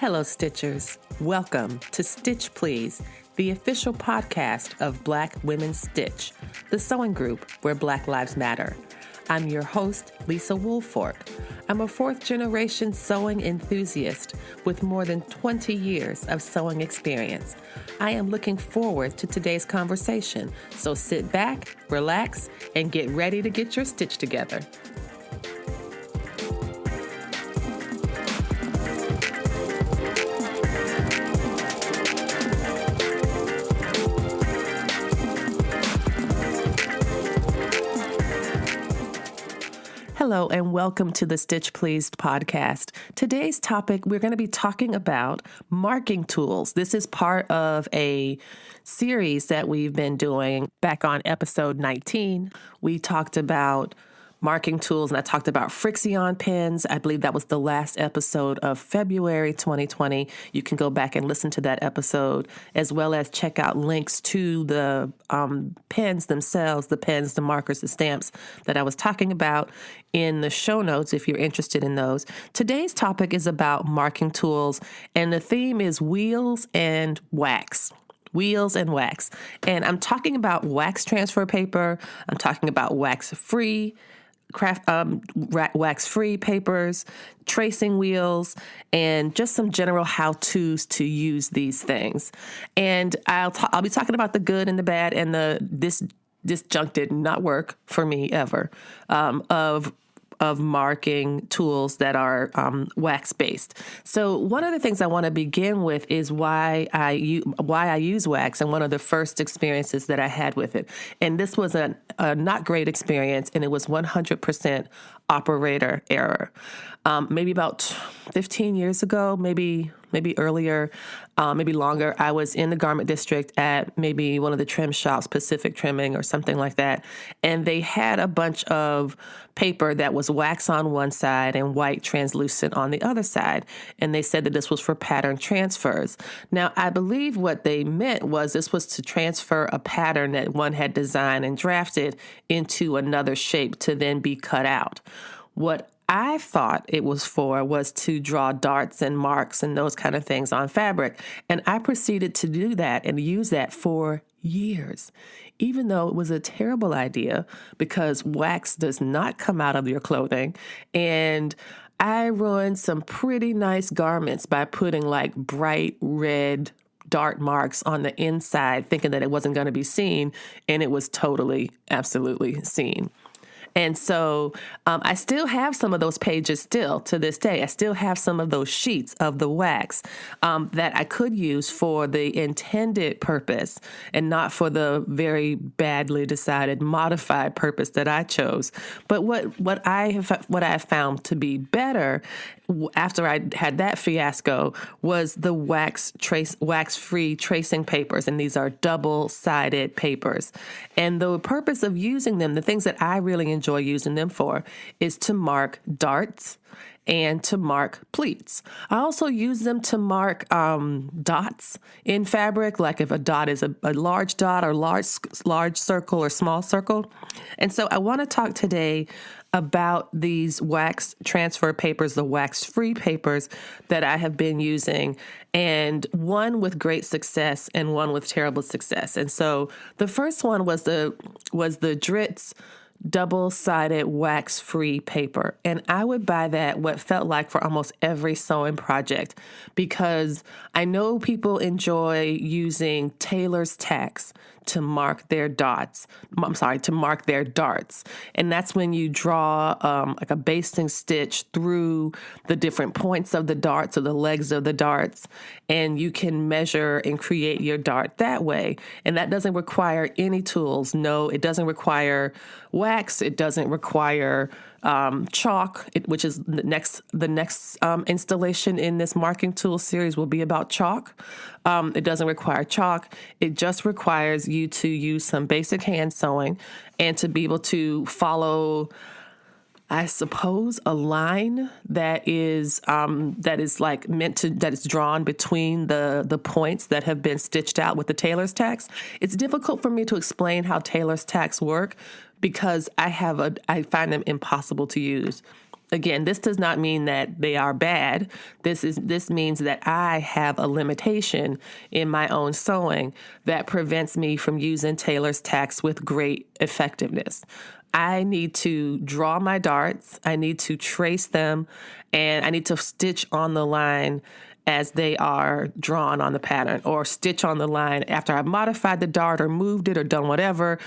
Hello, Stitchers. Welcome to Stitch Please, the official podcast of Black Women Stitch, the sewing group where Black Lives Matter. I'm your host, Lisa Woolford. I'm a fourth-generation sewing enthusiast with more than 20 years of sewing experience. I am looking forward to today's conversation, so sit back, relax, and get ready to get your stitch together. Hello and welcome to the Stitch Pleased podcast. Today's topic, we're going to be talking about marking tools. This is part of a series that we've been doing. Back on episode 19, we talked about marking tools, and I talked about Frixion pens. I believe that was the last episode of February 2020. You can go back and listen to that episode, as well as check out links to the pens themselves, the pens, the markers, the stamps that I was talking about in the show notes if you're interested in those. Today's topic is about marking tools, and the theme is wheels and wax. Wheels and wax. And I'm talking about wax transfer paper. I'm talking about wax-free wax-free papers, tracing wheels, and just some general how-tos to use these things. And I'll be talking about the good and the bad and this junk did not work for me ever of marking tools that are wax-based. So one of the things I want to begin with is why I use wax, and one of the first experiences that I had with it. And this was a not great experience, and it was 100% operator error. Maybe about 15 years ago, maybe earlier, maybe longer, I was in the garment district at maybe one of the trim shops, Pacific Trimming or something like that. And they had a bunch of paper that was wax on one side and white translucent on the other side. And they said that this was for pattern transfers. Now, I believe what they meant was this was to transfer a pattern that one had designed and drafted into another shape to then be cut out. What I thought it was for was to draw darts and marks and those kind of things on fabric. And I proceeded to do that and use that for years, even though it was a terrible idea because wax does not come out of your clothing. And I ruined some pretty nice garments by putting like bright red dart marks on the inside, thinking that it wasn't going to be seen. And it was totally, absolutely seen. And so I still have some of those pages still to this day. I still have some of those sheets of the wax that I could use for the intended purpose and not for the very badly decided modified purpose that I chose. But what I have found to be better after I had that fiasco was the wax-free tracing papers, and these are double-sided papers. And the purpose of using them, the things that I really enjoy using them for, is to mark darts and to mark pleats. I also use them to mark dots in fabric, like if a dot is a large dot or large circle or small circle. And so I want to talk today about these wax transfer papers, the wax-free papers that I have been using, and one with great success and one with terrible success. And so the first one was the Dritz double-sided wax-free paper. And I would buy that what felt like for almost every sewing project because I know people enjoy using tailor's tacks to mark their darts. And that's when you draw like a basting stitch through the different points of the darts or the legs of the darts, and you can measure and create your dart that way. And that doesn't require any tools. No, it doesn't require wax. It doesn't require chalk, which is the next installation in this marking tool series will be about chalk. It doesn't require chalk. It just requires you to use some basic hand sewing and to be able to follow, I suppose, a line that is like meant to, that is drawn between the points that have been stitched out with the tailor's tacks. It's difficult for me to explain how tailor's tacks work because I find them impossible to use. Again, this does not mean that they are bad. This means that I have a limitation in my own sewing that prevents me from using tailor's tacks with great effectiveness. I need to draw my darts, I need to trace them, and I need to stitch on the line as they are drawn on the pattern, or stitch on the line after I've modified the dart or moved it or done whatever.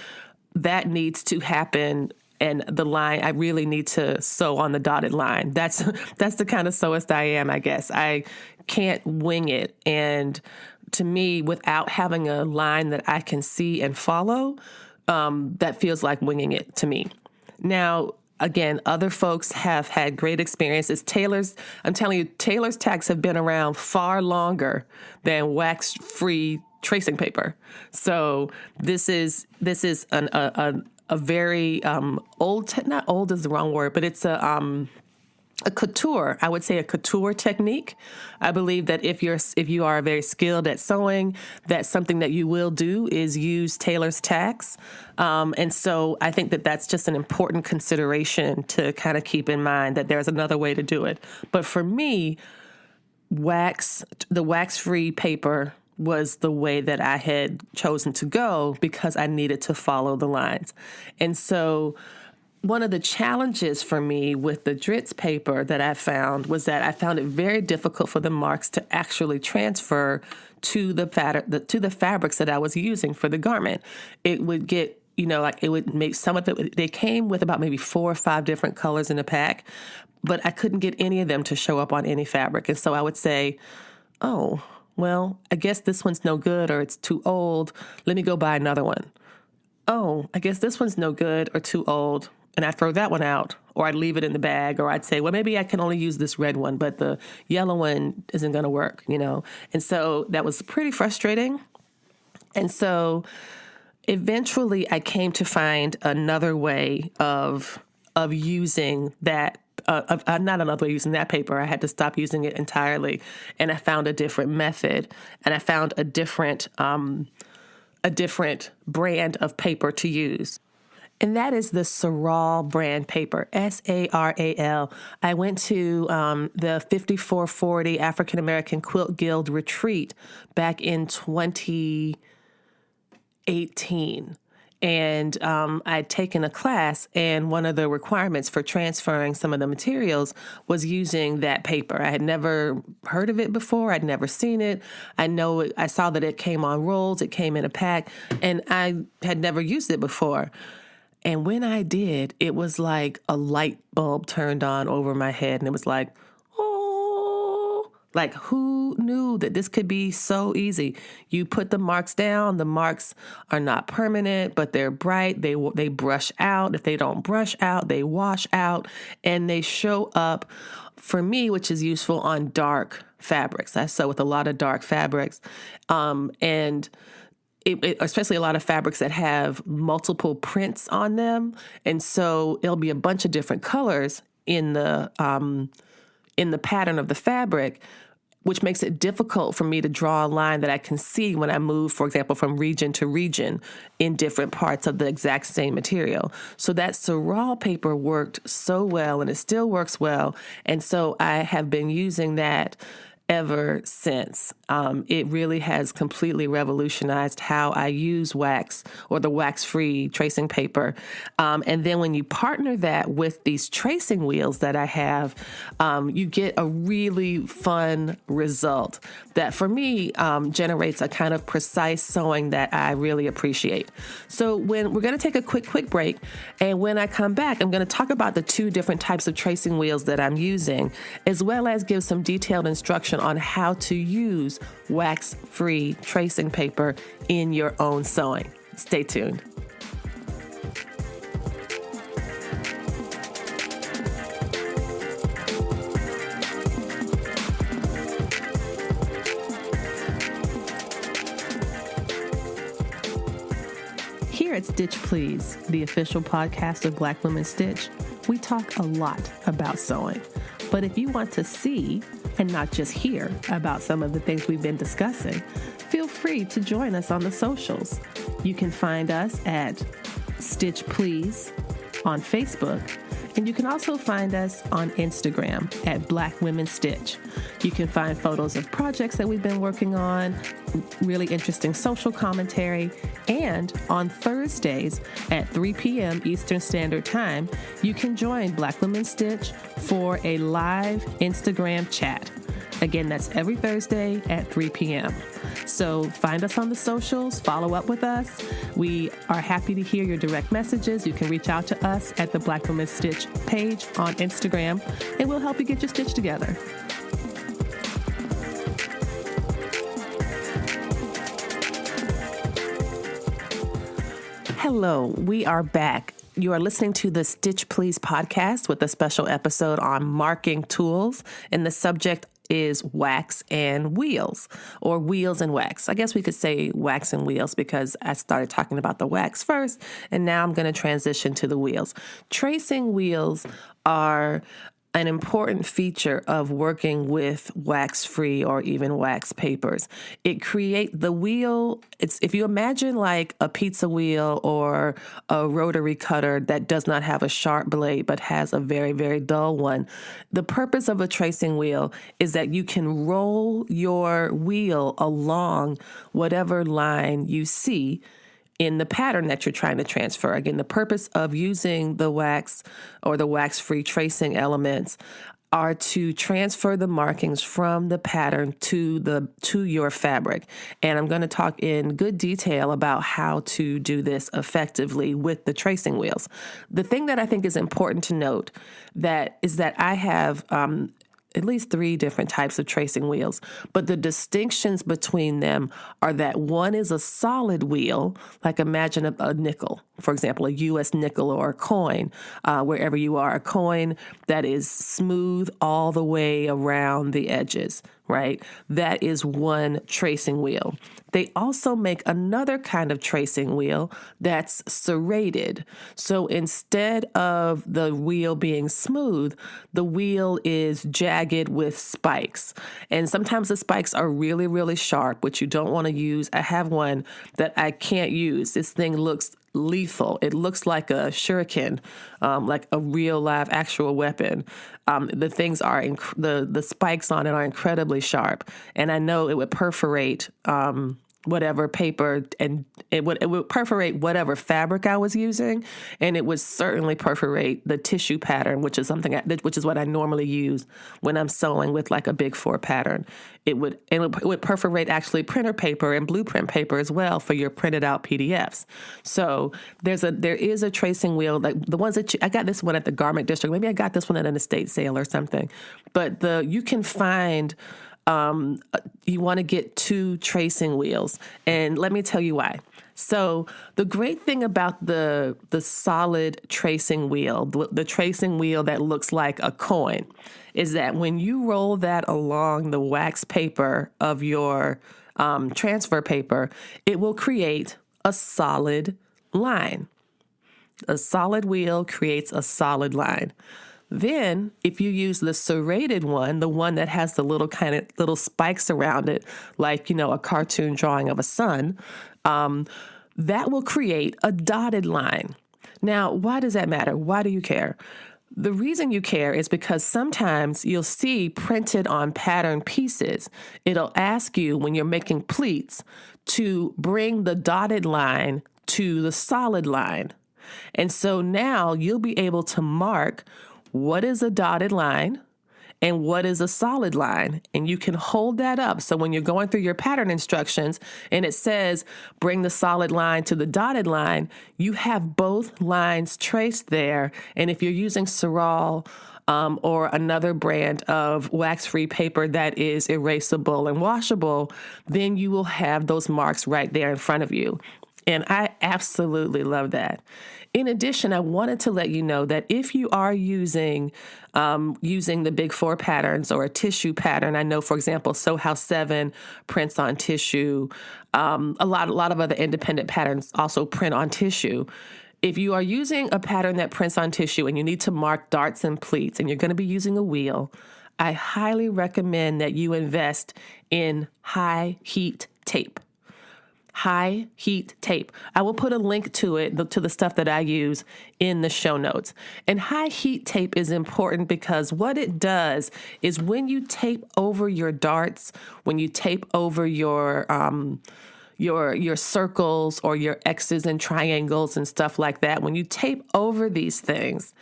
That needs to happen. And the line, I really need to sew on the dotted line. That's the kind of sewist I am, I guess. I can't wing it. And to me, without having a line that I can see and follow, that feels like winging it to me. Now, again, other folks have had great experiences. I'm telling you, tailor's tacks have been around far longer than wax-free tracing paper. So this is a very old, not old is the wrong word, but it's a couture, I would say a couture technique. I believe that if you are very skilled at sewing, that's something that you will do is use tailor's tacks. And so I think that that's just an important consideration to kind of keep in mind, that there's another way to do it. But for me, the wax-free paper was the way that I had chosen to go because I needed to follow the lines. And so one of the challenges for me with the Dritz paper that I found was that I found it very difficult for the marks to actually transfer to the fabrics that I was using for the garment. It would get, it would make some of it, they came with about maybe 4 or 5 different colors in a pack, but I couldn't get any of them to show up on any fabric. And so I would say, oh, well, I guess this one's no good or it's too old. Let me go buy another one. Oh, I guess this one's no good or too old. And I'd throw that one out, or I'd leave it in the bag, or I'd say, well, maybe I can only use this red one, but the yellow one isn't going to work, And so that was pretty frustrating. And so eventually I came to find another way of using that. Not another way of using that paper. I had to stop using it entirely, and I found a different method, and I found a different brand of paper to use. And that is the Saral brand paper, Saral. I went to the 5440 African American Quilt Guild retreat back in 2018. And I'd taken a class, and one of the requirements for transferring some of the materials was using that paper. I had never heard of it before. I'd never seen it. I saw that it came on rolls. It came in a pack, and I had never used it before. And when I did, it was like a light bulb turned on over my head, and it was like, oh, like who knew that this could be so easy? You put the marks down. The marks are not permanent, but they're bright. They brush out. If they don't brush out, they wash out, and they show up for me, which is useful on dark fabrics. I sew with a lot of dark fabrics, and especially a lot of fabrics that have multiple prints on them. And so it'll be a bunch of different colors in the pattern of the fabric, which makes it difficult for me to draw a line that I can see when I move, for example, from region to region in different parts of the exact same material. So that Saral paper worked so well, and it still works well. And so I have been using that ever since. It really has completely revolutionized how I use wax, or the wax-free tracing paper. And then when you partner that with these tracing wheels that I have, you get a really fun result that for me generates a kind of precise sewing that I really appreciate. So when we're going to take a quick break, and when I come back, I'm going to talk about the 2 different types of tracing wheels that I'm using, as well as give some detailed instruction on how to use wax-free tracing paper in your own sewing. Stay tuned. Here at Stitch Please, the official podcast of Black Women Stitch, we talk a lot about sewing. But if you want to see and not just hear about some of the things we've been discussing, feel free to join us on the socials. You can find us at Stitch Please on Facebook, And you can also find us on Instagram at Black Women Stitch. You can find photos of projects that we've been working on, really interesting social commentary, and on Thursdays at 3 p.m. Eastern Standard Time, you can join Black Women Stitch for a live Instagram chat. Again, that's every Thursday at 3 p.m. So find us on the socials, follow up with us. We are happy to hear your direct messages. You can reach out to us at the Black Women Stitch page on Instagram, and we'll help you get your stitch together. Hello, we are back. You are listening to the Stitch Please podcast with a special episode on marking tools, and the subject is wax and wheels, or wheels and wax. I guess we could say wax and wheels because I started talking about the wax first, and now I'm going to transition to the wheels. Tracing wheels are an important feature of working with wax-free or even wax papers. It create the wheel. It's, if you imagine like a pizza wheel or a rotary cutter that does not have a sharp blade but has a very, very dull one. The purpose of a tracing wheel is that you can roll your wheel along whatever line you see in the pattern that you're trying to transfer. Again, the purpose of using the wax or the wax-free tracing elements are to transfer the markings from the pattern to your fabric. And I'm going to talk in good detail about how to do this effectively with the tracing wheels. The thing that I think is important to note is that I have at least 3 different types of tracing wheels, but the distinctions between them are that one is a solid wheel, like imagine a nickel, for example, a U.S. nickel or a coin, wherever you are, a coin that is smooth all the way around the edges, right? That is one tracing wheel. They also make another kind of tracing wheel that's serrated. So instead of the wheel being smooth, the wheel is jagged with spikes. And sometimes the spikes are really, really sharp, which you don't want to use. I have one that I can't use. This thing looks lethal. It looks like a shuriken, like a real live actual weapon. The things are, the spikes on it are incredibly sharp. And I know it would perforate whatever paper, and it would perforate whatever fabric I was using, and it would certainly perforate the tissue pattern, which is which is what I normally use when I'm sewing with like a Big 4 pattern. It would perforate actually printer paper and blueprint paper as well for your printed out PDFs. So there is a tracing wheel, like the ones that I got this one at the Garment District. Maybe I got this one at an estate sale or something, but you can find. You want to get 2 tracing wheels, and let me tell you why. So the great thing about the solid tracing wheel, the tracing wheel that looks like a coin, is that when you roll that along the wax paper of your transfer paper, it will create a solid line. A solid wheel creates a solid line. Then, if you use the serrated one, the one that has the little spikes around it, like, a cartoon drawing of a sun, that will create a dotted line. Now, why does that matter? Why do you care? The reason you care is because sometimes you'll see printed on pattern pieces, it'll ask you when you're making pleats to bring the dotted line to the solid line. And so now you'll be able to mark what is a dotted line and what is a solid line. And you can hold that up. So when you're going through your pattern instructions and it says, bring the solid line to the dotted line, you have both lines traced there. And if you're using Saral or another brand of wax-free paper that is erasable and washable, then you will have those marks right there in front of you. And I absolutely love that. In addition, I wanted to let you know that if you are using the Big 4 patterns or a tissue pattern, I know, for example, Sew House 7 prints on tissue. A lot of other independent patterns also print on tissue. If you are using a pattern that prints on tissue and you need to mark darts and pleats and you're going to be using a wheel, I highly recommend that you invest in high heat tape. high heat tape. I will put a link to it, to the stuff that I use in the show notes. And high heat tape is important because what it does is when you tape over your darts, when you tape over your circles or your X's and triangles and stuff like that, when you tape over these things,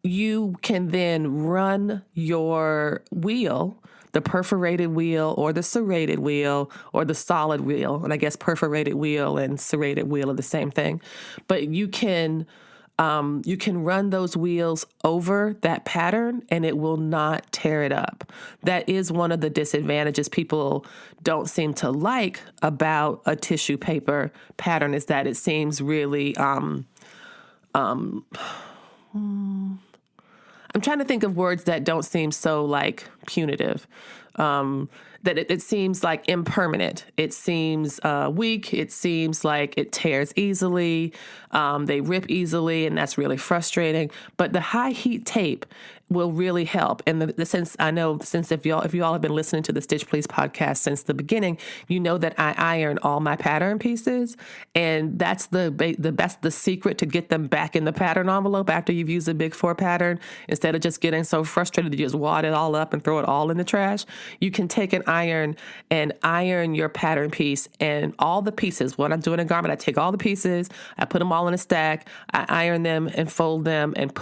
you can then run your wheel, the perforated wheel or the serrated wheel or the solid wheel. And I guess perforated wheel and serrated wheel are the same thing. But you can run those wheels over that pattern and it will not tear it up. That is one of the disadvantages people don't seem to like about a tissue paper pattern, is that it seems really, I'm trying to think of words that don't seem so like punitive. That it seems like impermanent. It seems weak. It seems like it tears easily. They rip easily, and that's really frustrating. But the high heat tape will really help. And since if y'all have been listening to the Stitch Please podcast since the beginning, you know that I iron all my pattern pieces, and that's the secret to get them back in the pattern envelope after you've used a Big Four pattern. Instead of just getting so frustrated that you just wad it all up and throw it all in the trash, you can take an iron and iron your pattern piece and all the pieces. When I'm doing a garment, I take all the pieces, I put them all in a stack, I iron them and fold them and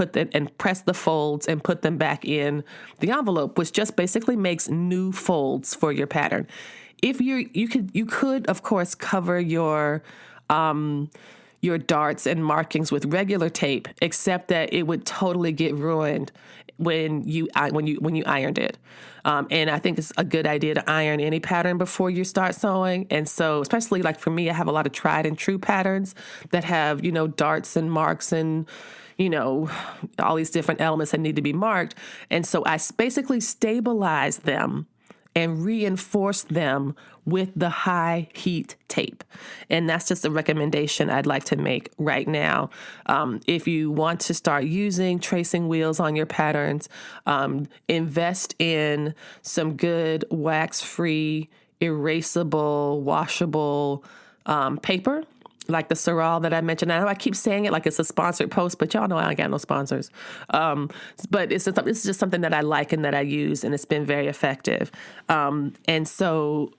press the folds and put them back in the envelope, which just basically makes new folds for your pattern. If you could of course cover your darts and markings with regular tape, except that it would totally get ruined when you ironed it. And I think it's a good idea to iron any pattern before you start sewing. And so, especially like for me, I have a lot of tried and true patterns that have, darts and marks and, all these different elements that need to be marked. And so I basically stabilize them and reinforce them with the high heat tape. And that's just a recommendation I'd like to make right now. If you want to start using tracing wheels on your patterns, invest in some good wax-free, erasable, washable paper, like the Saral that I mentioned. I know I keep saying it like it's a sponsored post, but y'all know I ain't got no sponsors. But it's just something that I like and that I use, and it's been very effective. And so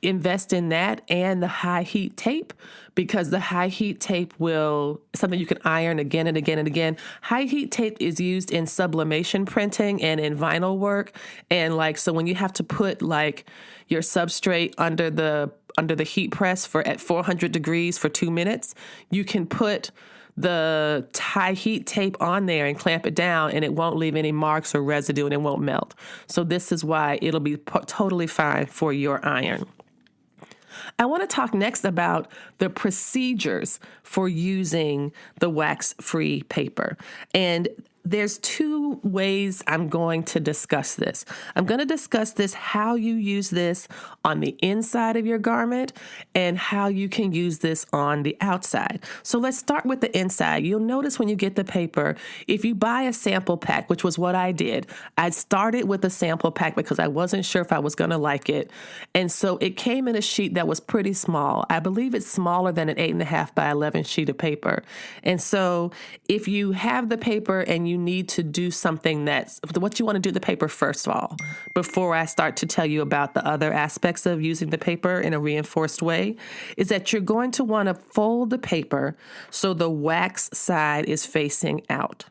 invest in that and the high heat tape, because the high heat tape something you can iron again and again and again. High heat tape is used in sublimation printing and in vinyl work. And so when you have to put your substrate under the heat press at 400 degrees for 2 minutes, you can put the high heat tape on there and clamp it down, and it won't leave any marks or residue, and it won't melt. So this is why it'll be totally fine for your iron. I want to talk next about the procedures for using the wax-free paper. And there's two ways I'm going to discuss this. I'm going to discuss how you use this on the inside of your garment and how you can use this on the outside. So let's start with the inside. You'll notice when you get the paper, if you buy a sample pack, which was what I did, I started with a sample pack because I wasn't sure if I was going to like it. And so it came in a sheet that was pretty small. I believe it's smaller than an 8.5 by 11 sheet of paper. And so if you have the paper and you need to do something what you want to do the paper first of all, before I start to tell you about the other aspects of using the paper in a reinforced way, is that you're going to want to fold the paper so the wax side is facing out.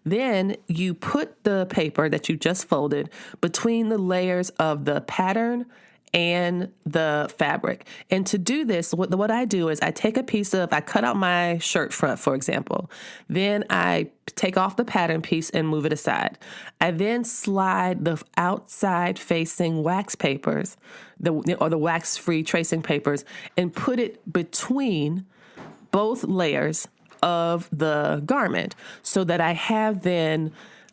Then you put the paper that you just folded between the layers of the pattern and the fabric. And to do this, what I do is I cut out my shirt front, for example. Then I take off the pattern piece and move it aside. I then slide the outside facing wax papers, the wax-free tracing papers, and put it between both layers of the garment so that I have then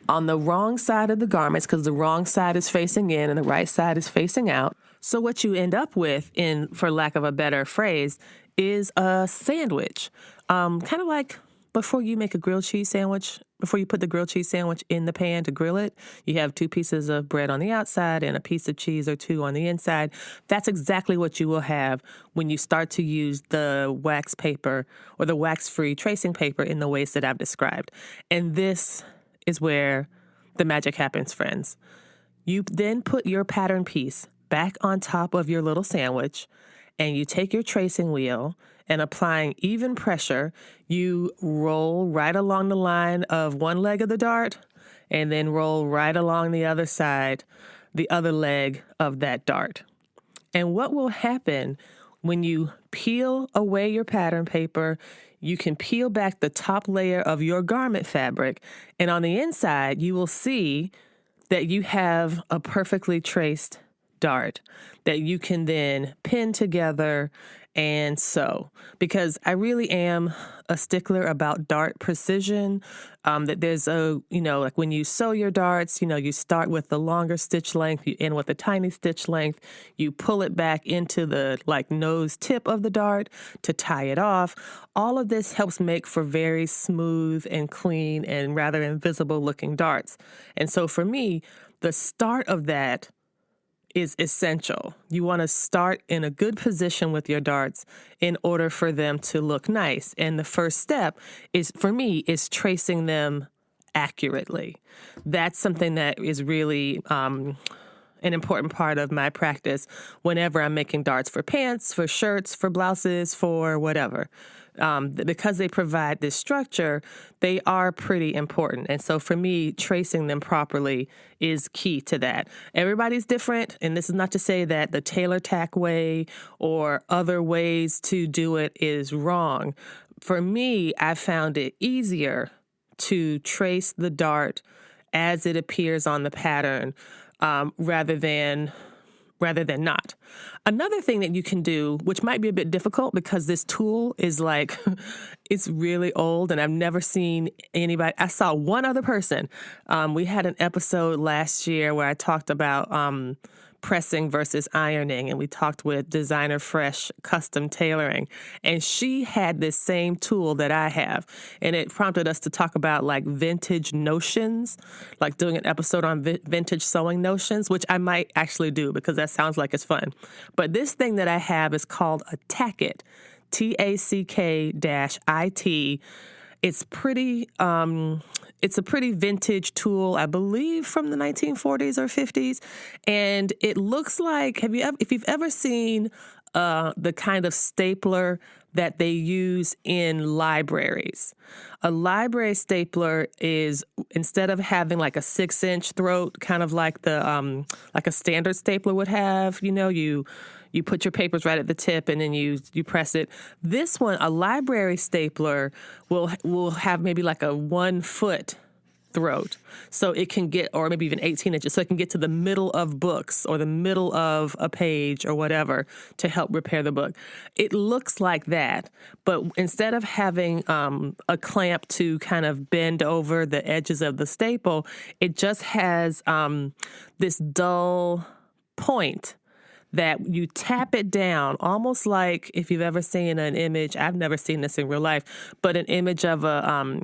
on the wrong side of the garments, because the wrong side is facing in and the right side is facing out. So what you end up with, for lack of a better phrase, is a sandwich, kind of like before you make a grilled cheese sandwich, before you put the grilled cheese sandwich in the pan to grill it, you have 2 pieces of bread on the outside and a piece of cheese or 2 on the inside. That's exactly what you will have when you start to use the wax paper or the wax-free tracing paper in the ways that I've described. And this is where the magic happens, friends. You then put your pattern piece back on top of your little sandwich, and you take your tracing wheel, and applying even pressure, you roll right along the line of one leg of the dart and then roll right along the other side, the other leg of that dart. And what will happen when you peel away your pattern paper, you can peel back the top layer of your garment fabric, and on the inside, you will see that you have a perfectly traced dart that you can then pin together and sew, because I really am a stickler about dart precision, that there's like when you sew your darts, you start with the longer stitch length, you end with a tiny stitch length, you pull it back into the nose tip of the dart to tie it off. All of this helps make for very smooth and clean and rather invisible looking darts. And so for me, the start of that is essential. You want to start in a good position with your darts in order for them to look nice. And the first step for me, is tracing them accurately. That's something that is really an important part of my practice whenever I'm making darts for pants, for shirts, for blouses, for whatever. Because they provide this structure, they are pretty important. And so for me, tracing them properly is key to that. Everybody's different, and this is not to say that the tailor tack way or other ways to do it is wrong. For me, I found it easier to trace the dart as it appears on the pattern, rather than not. Another thing that you can do, which might be a bit difficult because this tool is it's really old and I've never seen anybody. I saw one other person. We had an episode last year where I talked about pressing versus ironing, and we talked with Designer Fresh Custom Tailoring, and she had this same tool that I have, and it prompted us to talk about vintage notions, doing an episode on vintage sewing notions, which I might actually do because that sounds like it's fun. But this thing that I have is called a Tackit, TACK-IT. It's pretty. It's a pretty vintage tool, I believe, from the 1940s or 50s, and it looks like if you've ever seen the kind of stapler that they use in libraries. A library stapler is, instead of having a 6-inch throat, kind of like a standard stapler would have, you put your papers right at the tip and then you press it. This one, a library stapler, will have maybe a 1-foot throat. So it can get, or maybe even 18 inches, so it can get to the middle of books or the middle of a page or whatever to help repair the book. It looks like that, but instead of having a clamp to kind of bend over the edges of the staple, it just has this dull point that you tap it down, almost like if you've ever seen an image, I've never seen this in real life, but an image of a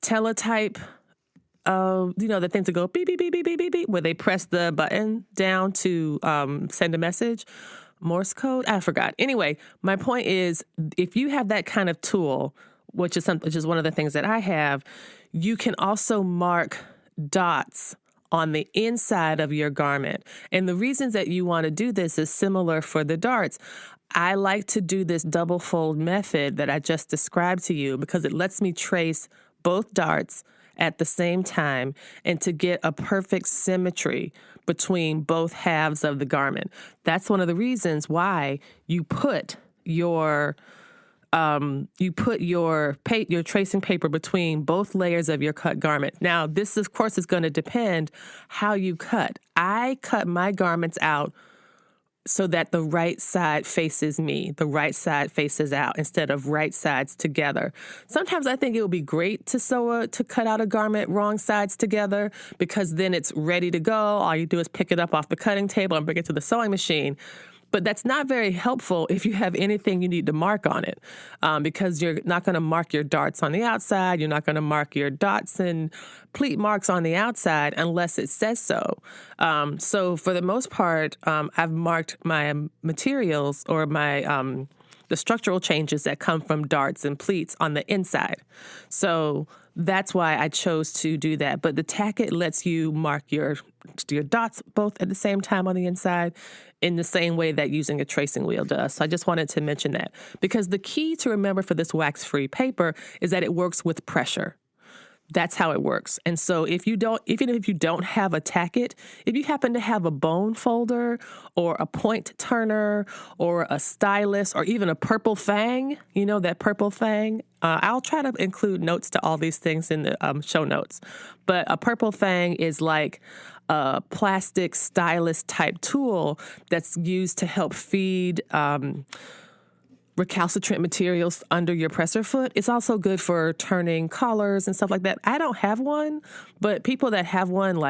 teletype, the things that go beep, beep, beep, beep, beep, beep, beep, where they press the button down to send a message. Morse code? I forgot. Anyway, my point is, if you have that kind of tool, which is one of the things that I have, you can also mark dots on the inside of your garment. And the reasons that you want to do this is similar for the darts. I like to do this double fold method that I just described to you because it lets me trace both darts at the same time and to get a perfect symmetry between both halves of the garment. That's one of the reasons why you put your tracing paper between both layers of your cut garment. Now, this, of course, is going to depend how you cut. I cut my garments out so that the right side faces me, the right side faces out, instead of right sides together. Sometimes I think it would be great to cut out a garment wrong sides together, because then it's ready to go. All you do is pick it up off the cutting table and bring it to the sewing machine. But that's not very helpful if you have anything you need to mark on it, because you're not going to mark your darts on the outside. You're not going to mark your dots and pleat marks on the outside unless it says so. So for the most part, I've marked my materials or my the structural changes that come from darts and pleats on the inside. So that's why I chose to do that. But the Tack-It lets you mark your dots both at the same time on the inside in the same way that using a tracing wheel does. So I just wanted to mention that, because the key to remember for this wax-free paper is that it works with pressure. That's how it works. And so even if you don't have a Tack-It, if you happen to have a bone folder or a point turner or a stylus or even a purple fang, that purple fang, I'll try to include notes to all these things in the show notes. But a purple fang is like a plastic stylus type tool that's used to help feed recalcitrant materials under your presser foot. It's also good for turning collars and stuff like that. I don't have one, but people that have one,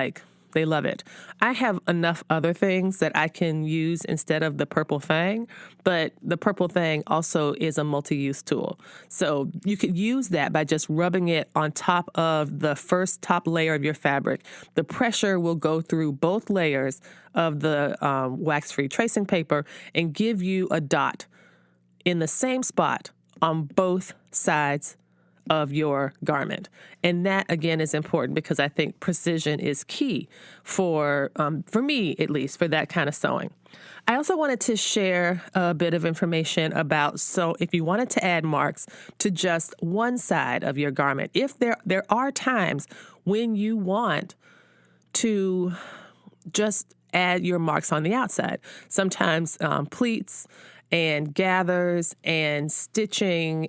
they love it. I have enough other things that I can use instead of the purple fang, but the purple fang also is a multi-use tool. So you could use that by just rubbing it on top of the first top layer of your fabric. The pressure will go through both layers of the wax-free tracing paper and give you a dot in the same spot on both sides of your garment. And that, again, is important because I think precision is key for me, at least, for that kind of sewing. I also wanted to share a bit of information about, so if you wanted to add marks to just one side of your garment, if there are times when you want to just add your marks on the outside. Sometimes pleats and gathers and stitching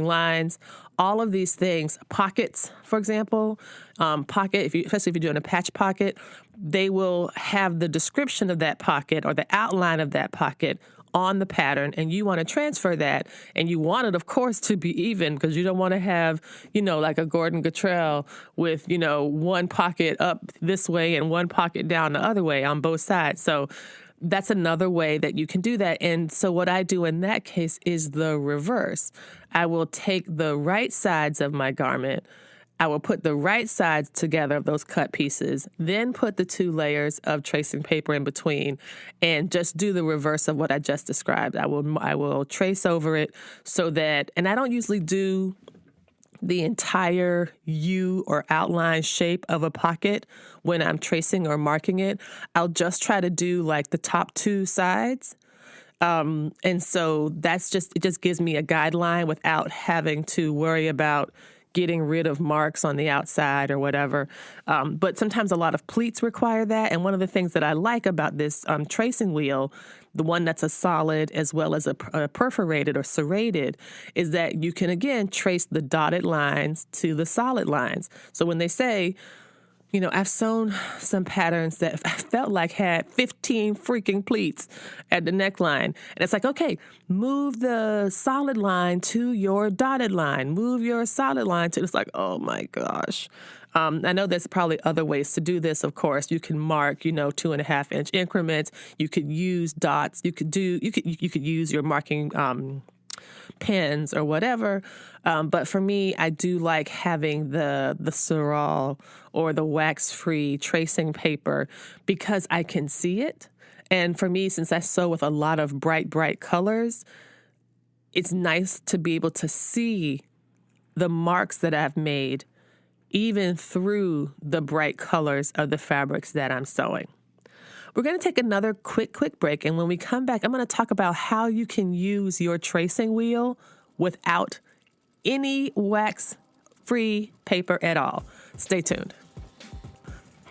lines, all of these things, pockets, for example, especially if you're doing a patch pocket, they will have the description of that pocket or the outline of that pocket on the pattern, and you want to transfer that, and you want it, of course, to be even, because you don't want to have, like a Gordon Cottrell with, one pocket up this way and one pocket down the other way on both sides. So that's another way that you can do that. And so what I do in that case is the reverse. I will take the right sides of my garment, I will put the right sides together of those cut pieces, then put the two layers of tracing paper in between, and just do the reverse of what I just described. I will trace over it so that, and I don't usually do the entire U or outline shape of a pocket when I'm tracing or marking it. I'll just try to do the top two sides. And so it just gives me a guideline without having to worry about getting rid of marks on the outside or whatever. But sometimes a lot of pleats require that. And one of the things that I like about this tracing wheel, the one that's a solid as well as a perforated or serrated, is that you can, again, trace the dotted lines to the solid lines. So when they say, I've sewn some patterns that I felt like had 15 freaking pleats at the neckline. And it's okay, move the solid line to your dotted line. Move your solid line to, it's oh my gosh. I know there's probably other ways to do this, of course. You can mark, 2.5-inch increments. You could use dots. You could use your marking pens or whatever. But for me, I do like having the Seural or the wax-free tracing paper because I can see it. And for me, since I sew with a lot of bright, bright colors, it's nice to be able to see the marks that I've made even through the bright colors of the fabrics that I'm sewing. We're going to take another quick break, and when we come back, I'm going to talk about how you can use your tracing wheel without any wax-free paper at all. Stay tuned.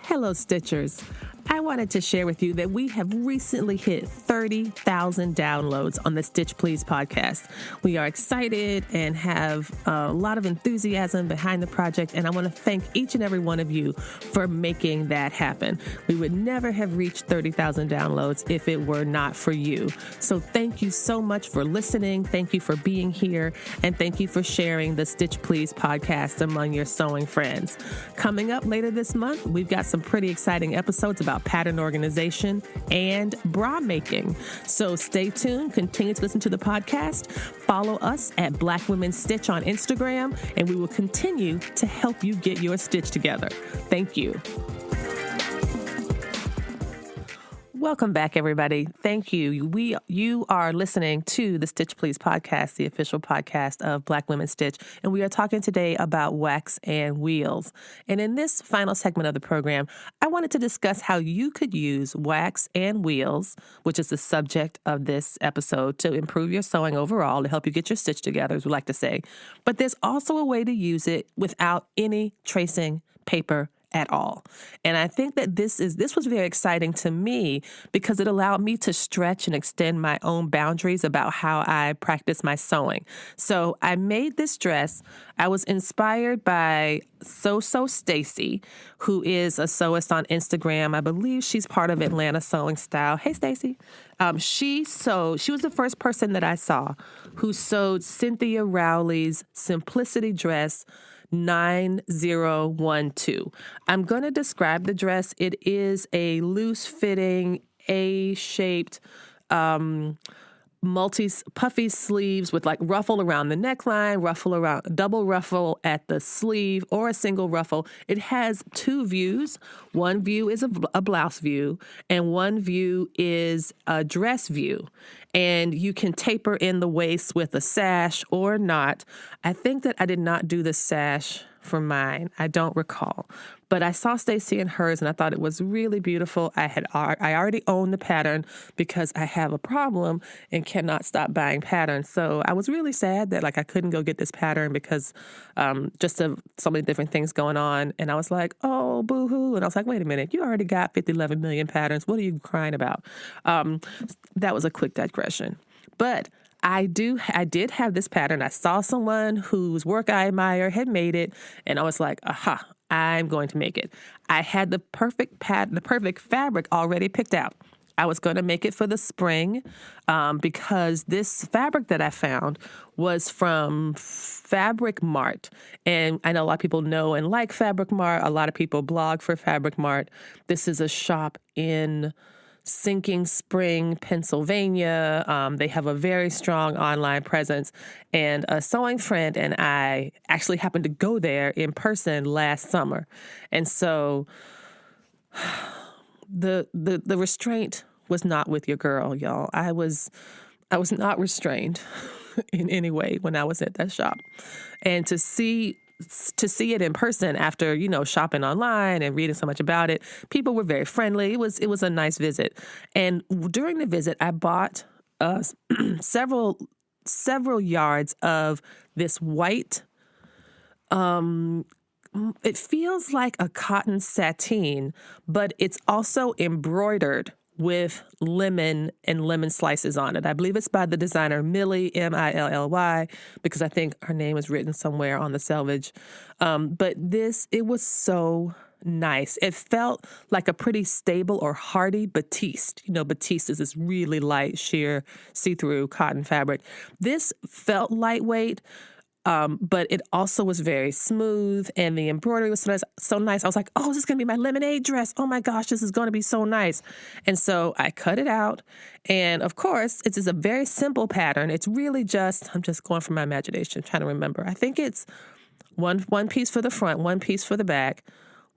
Hello, Stitchers. I wanted to share with you that we have recently hit 30,000 downloads on the Stitch Please podcast. We are excited and have a lot of enthusiasm behind the project, and I want to thank each and every one of you for making that happen. We would never have reached 30,000 downloads if it were not for you. So thank you so much for listening. Thank you for being here, and thank you for sharing the Stitch Please podcast among your sewing friends. Coming up later this month, we've got some pretty exciting episodes about about pattern organization and bra making. So stay tuned, continue to listen to the podcast, follow us at Black Women Stitch on Instagram, and we will continue to help you get your stitch together. Thank you. Welcome back, everybody. Thank you. You are listening to the Stitch Please podcast, the official podcast of Black Women Stitch, and we are talking today about wax and wheels. And in this final segment of the program, I wanted to discuss how you could use wax and wheels, which is the subject of this episode, to improve your sewing overall, to help you get your stitch together, as we like to say. But there's also a way to use it without any tracing paper at all. And I think that this was very exciting to me because it allowed me to stretch and extend my own boundaries about how I practice my sewing. So I made this dress. I was inspired by So Stacy, who is a sewist on Instagram. I believe she's part of Atlanta Sewing Style. Hey, Stacy. She was the first person that I saw who sewed Cynthia Rowley's Simplicity dress 9012. I'm going to describe the dress. It is a loose-fitting, A-shaped, puffy sleeves with like ruffle around the neckline, double ruffle at the sleeve, or a single ruffle. It has two views. One view is a blouse view, and one view is a dress view. And you can taper in the waist with a sash or not. I think that I did not do the sash for mine. I don't recall. But I saw Stacy in hers, and I thought it was really beautiful. I already own the pattern because I have a problem and cannot stop buying patterns. So I was really sad that I couldn't go get this pattern because just of so many different things going on. And I was like, oh, boo-hoo. And I was like, wait a minute, you already got 11 million patterns. What are you crying about? That was a quick digression. But I did have this pattern. I saw someone whose work I admire had made it, and I was like, aha, I'm going to make it. I had the perfect fabric already picked out. I was going to make it for the spring because this fabric that I found was from Fabric Mart. And I know a lot of people know and like Fabric Mart. A lot of people blog for Fabric Mart. This is a shop in Sinking Spring, Pennsylvania. They have a very strong online presence. And a sewing friend and I actually happened to go there in person last summer. And so the restraint was not with your girl, y'all. I was not restrained in any way when I was at that shop. And to see it in person after, shopping online and reading so much about it, people were very friendly. It was a nice visit. And during the visit, I bought several yards of this white, it feels like a cotton sateen, but it's also embroidered with lemon and lemon slices on it. I believe it's by the designer Millie, Milly, because I think her name is written somewhere on the selvage. But it was so nice. It felt like a pretty stable or hardy batiste. Batiste is this really light, sheer, see-through cotton fabric. This felt lightweight, but it also was very smooth, and the embroidery was so nice. I was like, oh, this is going to be my lemonade dress. Oh my gosh, this is going to be so nice. And so I cut it out. And of course, it is a very simple pattern. It's really I'm just going from my imagination, trying to remember. I think it's one piece for the front, one piece for the back,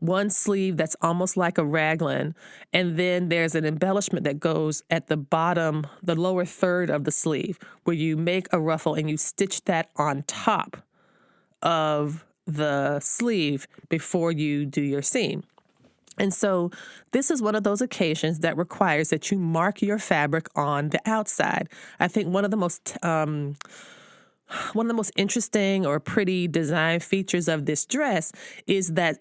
one sleeve that's almost like a raglan, and then there's an embellishment that goes at the bottom, the lower third of the sleeve, where you make a ruffle and you stitch that on top of the sleeve before you do your seam. And so this is one of those occasions that requires that you mark your fabric on the outside. I think one of the most interesting or pretty design features of this dress is that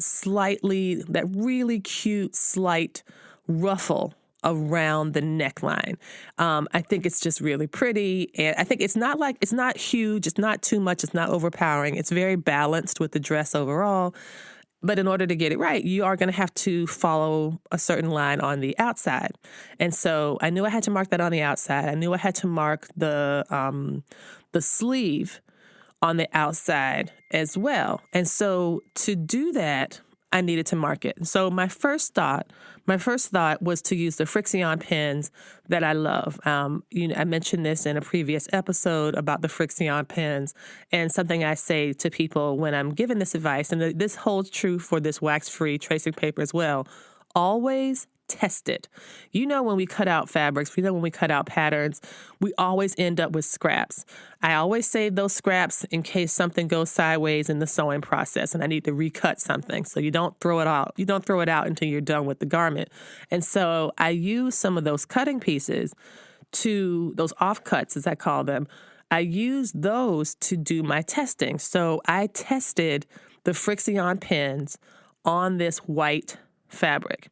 really cute, slight ruffle around the neckline. I think it's just really pretty. And I think it's not huge. It's not too much. It's not overpowering. It's very balanced with the dress overall. But in order to get it right, you are going to have to follow a certain line on the outside. And so I knew I had to mark that on the outside. I knew I had to mark the sleeve on the outside as well. And so to do that, I needed to mark it. So my first thought, My first thought was to use the Frixion pens that I love. I mentioned this in a previous episode about the Frixion pens, and something I say to people when I'm giving this advice, and this holds true for this wax-free tracing paper as well. Always test it. When we cut out fabrics, when we cut out patterns, we always end up with scraps. I always save those scraps in case something goes sideways in the sewing process and I need to recut something. So you don't throw it out. You don't throw it out until you're done with the garment. And so I use some of those cutting pieces those offcuts, as I call them. I use those to do my testing. So I tested the Frixion pens on this white fabric.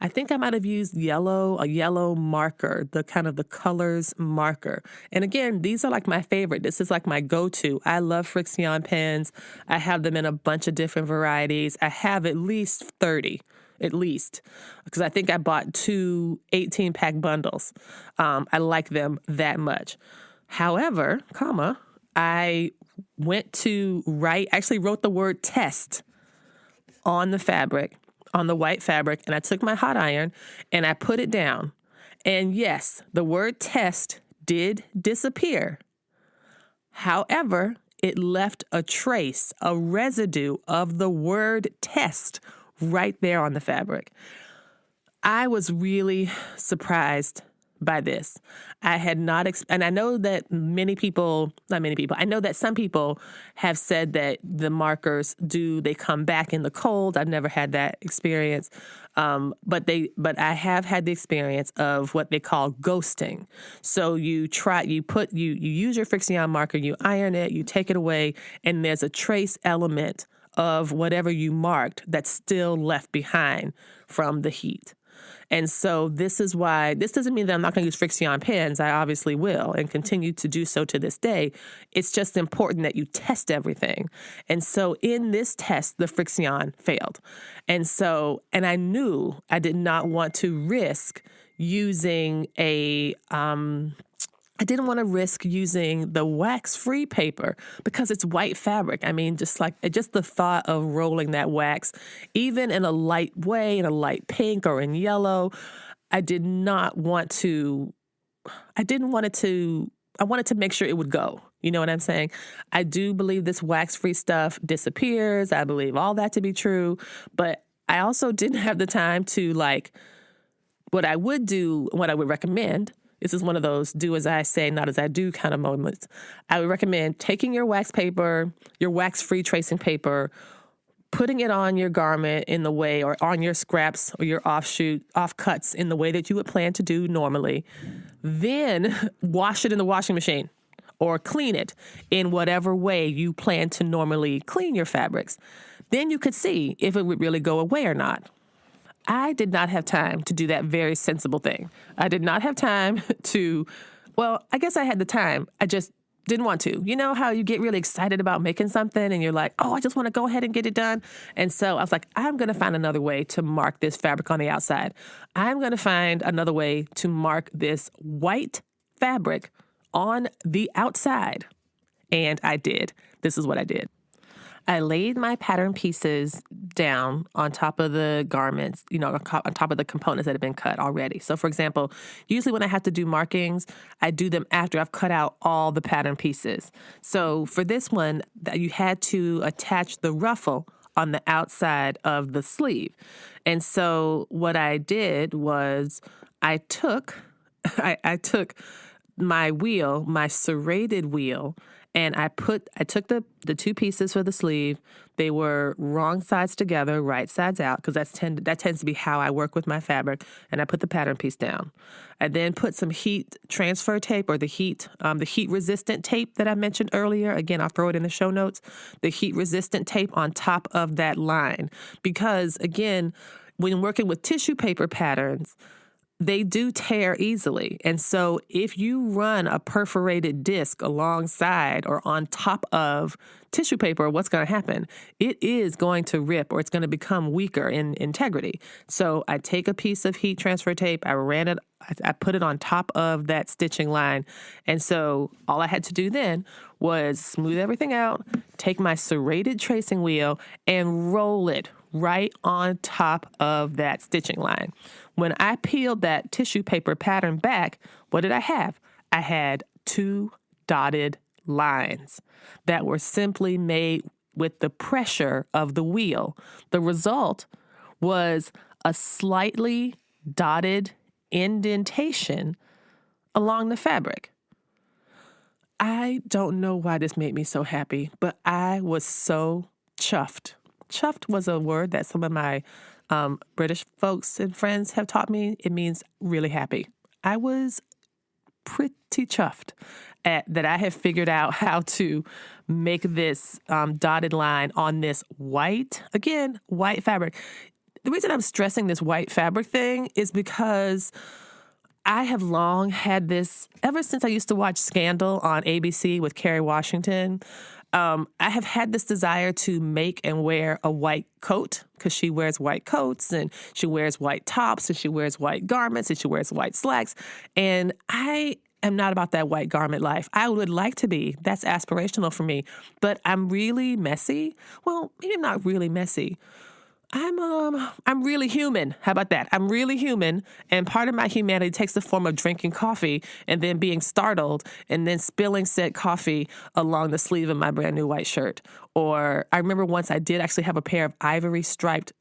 I think I might have used a yellow marker, the colors marker. And again, these are like my favorite. This is like my go-to. I love Frixion pens. I have them in a bunch of different varieties. I have at least 30, because I think I bought 2 18-pack bundles. I like them that much. However, I went to wrote the word test on the fabric, on the white fabric, and I took my hot iron and I put it down. And yes, the word test did disappear. However, it left a trace, a residue of the word test right there on the fabric. I was really surprised by this. I had not, and I know that I know that some people have said that the markers they come back in the cold. I've never had that experience. But I have had the experience of what they call ghosting. So you use your Frixion marker, you iron it, you take it away, and there's a trace element of whatever you marked that's still left behind from the heat. And so this is why, this doesn't mean that I'm not going to use Frixion pens. I obviously will and continue to do so to this day. It's just important that you test everything. And so in this test, the Frixion failed. And I knew I did not want to risk using I didn't want to risk using the wax-free paper because it's white fabric. I mean, just the thought of rolling that wax, even in a light way, in a light pink or in yellow, I wanted to make sure it would go. You know what I'm saying? I do believe this wax-free stuff disappears. I believe all that to be true, but I also didn't have the time to what I would recommend. This is one of those do as I say, not as I do kind of moments. I would recommend taking your wax paper, your wax-free tracing paper, putting it on your garment in the way, or on your scraps or your offcuts in the way that you would plan to do normally. Then wash it in the washing machine or clean it in whatever way you plan to normally clean your fabrics. Then you could see if it would really go away or not. I did not have time to do that very sensible thing. I did not have time I guess I had the time. I just didn't want to. You know how you get really excited about making something and you're like, oh, I just want to go ahead and get it done. And so I was like, I'm going to find another way to mark this fabric on the outside. I'm going to find another way to mark this white fabric on the outside. And I did. This is what I did. I laid my pattern pieces down on top of the garments, on top of the components that have been cut already. So, for example, usually when I have to do markings, I do them after I've cut out all the pattern pieces. So for this one, you had to attach the ruffle on the outside of the sleeve. And so what I did was I took my wheel, my serrated wheel, and I took the two pieces for the sleeve. They were wrong sides together, right sides out, because that tends to be how I work with my fabric. And I put the pattern piece down. I then put some heat transfer tape, or the heat resistant tape that I mentioned earlier. Again, I'll throw it in the show notes. The heat resistant tape on top of that line, because again, when working with tissue paper patterns, they do tear easily. And so if you run a perforated disc alongside or on top of tissue paper, what's going to happen? It is going to rip, or it's going to become weaker in integrity. So I take a piece of heat transfer tape, I put it on top of that stitching line. And so all I had to do then was smooth everything out, take my serrated tracing wheel and roll it right on top of that stitching line. When I peeled that tissue paper pattern back, what did I have? I had 2 dotted lines that were simply made with the pressure of the wheel. The result was a slightly dotted indentation along the fabric. I don't know why this made me so happy, but I was so chuffed. Chuffed was a word that some of my British folks and friends have taught me. It means really happy. I was pretty chuffed that I have figured out how to make this dotted line on this white fabric. The reason I'm stressing this white fabric thing is because I have long had this, ever since I used to watch Scandal on ABC with Kerry Washington, I have had this desire to make and wear a white coat because she wears white coats and she wears white tops and she wears white garments and she wears white slacks. And I am not about that white garment life. I would like to be. That's aspirational for me. But I'm really messy. Well, maybe not really messy. I'm really human. How about that? I'm really human, and part of my humanity takes the form of drinking coffee and then being startled and then spilling said coffee along the sleeve of my brand new white shirt. Or I remember once I did actually have a pair of ivory striped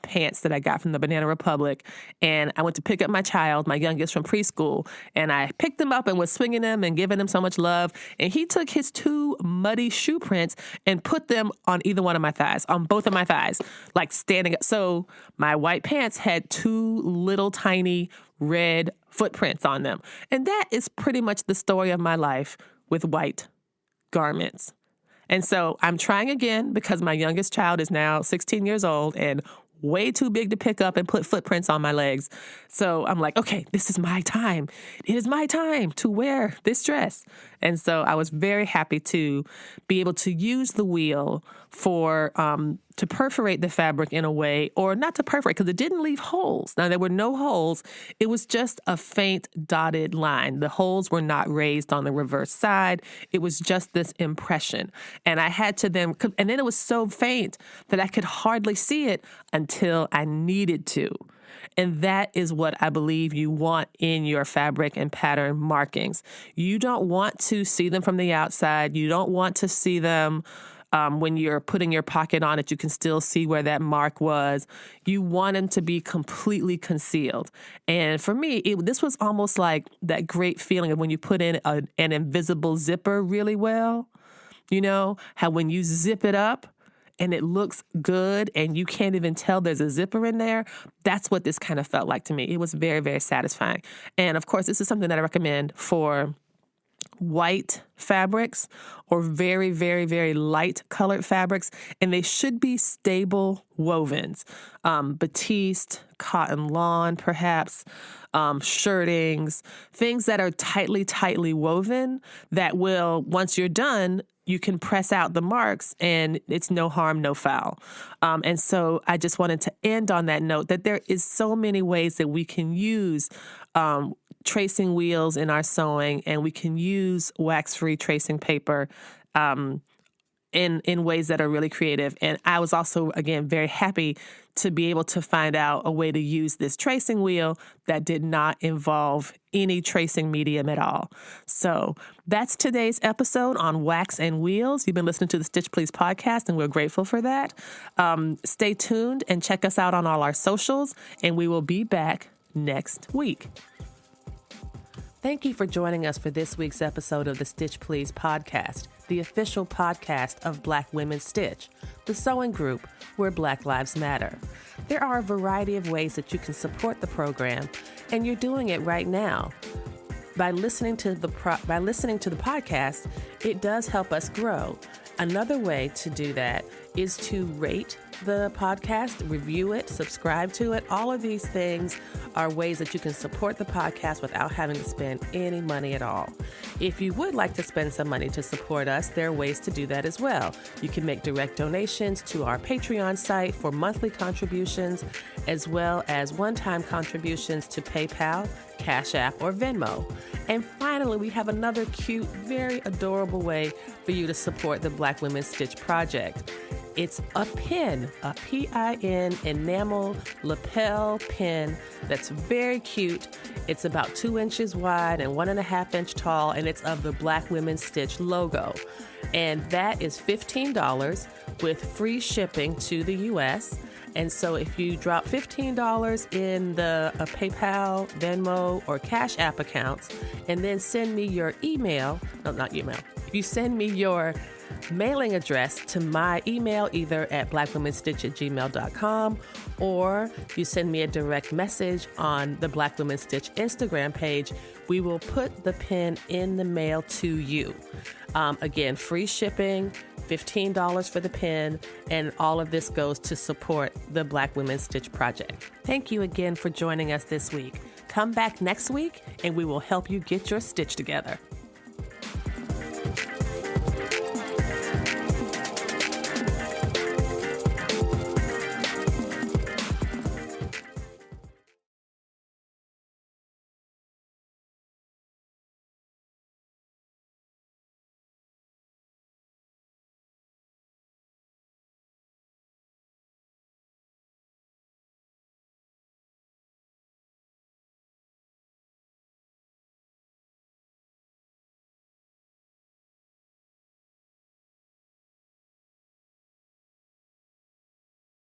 pants that I got from the Banana Republic, and I went to pick up my child, my youngest from preschool, and I picked him up and was swinging him and giving him so much love, and he took his 2 muddy shoe prints and put them on either one of my thighs, on both of my thighs, like standing up. So my white pants had 2 little tiny red footprints on them, and that is pretty much the story of my life with white garments. And so I'm trying again because my youngest child is now 16 years old and way too big to pick up and put footprints on my legs. So I'm like, okay, this is my time. It is my time to wear this dress. And so I was very happy to be able to use the wheel to perforate the fabric in a way, or not to perforate because it didn't leave holes. Now, there were no holes. It was just a faint dotted line. The holes were not raised on the reverse side. It was just this impression. And I had to then, and then it was so faint that I could hardly see it until I needed to. And that is what I believe you want in your fabric and pattern markings. You don't want to see them from the outside. You don't want to see them when you're putting your pocket on it, you can still see where that mark was. You want them to be completely concealed. And for me, this was almost like that great feeling of when you put in an invisible zipper really well. You know, how when you zip it up and it looks good and you can't even tell there's a zipper in there, that's what this kind of felt like to me. It was very, very satisfying. And of course, this is something that I recommend for white fabrics or very, very, very light colored fabrics, and they should be stable wovens. Batiste, cotton lawn, perhaps, shirtings, things that are tightly woven that will, once you're done, you can press out the marks and it's no harm, no foul. And so I just wanted to end on that note that there is so many ways that we can use tracing wheels in our sewing, and we can use wax-free tracing paper in ways that are really creative. And I was also, again, very happy to be able to find out a way to use this tracing wheel that did not involve any tracing medium at all. So that's today's episode on Wax and Wheels. You've been listening to the Stitch Please podcast, and we're grateful for that. Stay tuned and check us out on all our socials, and we will be back next week. Thank you for joining us for this week's episode of the Stitch Please podcast, the official podcast of Black Women Stitch, the sewing group where Black Lives Matter. There are a variety of ways that you can support the program, and you're doing it right now. By listening to the podcast, it does help us grow. Another way to do that is to rate the podcast, review it, subscribe to it. All of these things are ways that you can support the podcast without having to spend any money at all. If you would like to spend some money to support us, there are ways to do that as well. You can make direct donations to our Patreon site for monthly contributions, as well as one-time contributions to PayPal, Cash App, or Venmo. And finally, we have another cute, very adorable way for you to support the Black Women Stitch Project. It's a pin, a PIN enamel lapel pin that's very cute. It's about 2 inches wide and 1.5 inch tall, and it's of the Black Women Stitch logo. And that is $15 with free shipping to the U.S. And so if you drop $15 in the PayPal, Venmo, or Cash App accounts, and then send me your email, no, not email, if you send me your mailing address to my email, either at blackwomenstitch@gmail.com, or you send me a direct message on the Black Women Stitch Instagram page, we will put the pin in the mail to you. Again, free shipping, $15 for the pin, and all of this goes to support the Black Women Stitch Project. Thank you again for joining us this week. Come back next week and we will help you get your stitch together.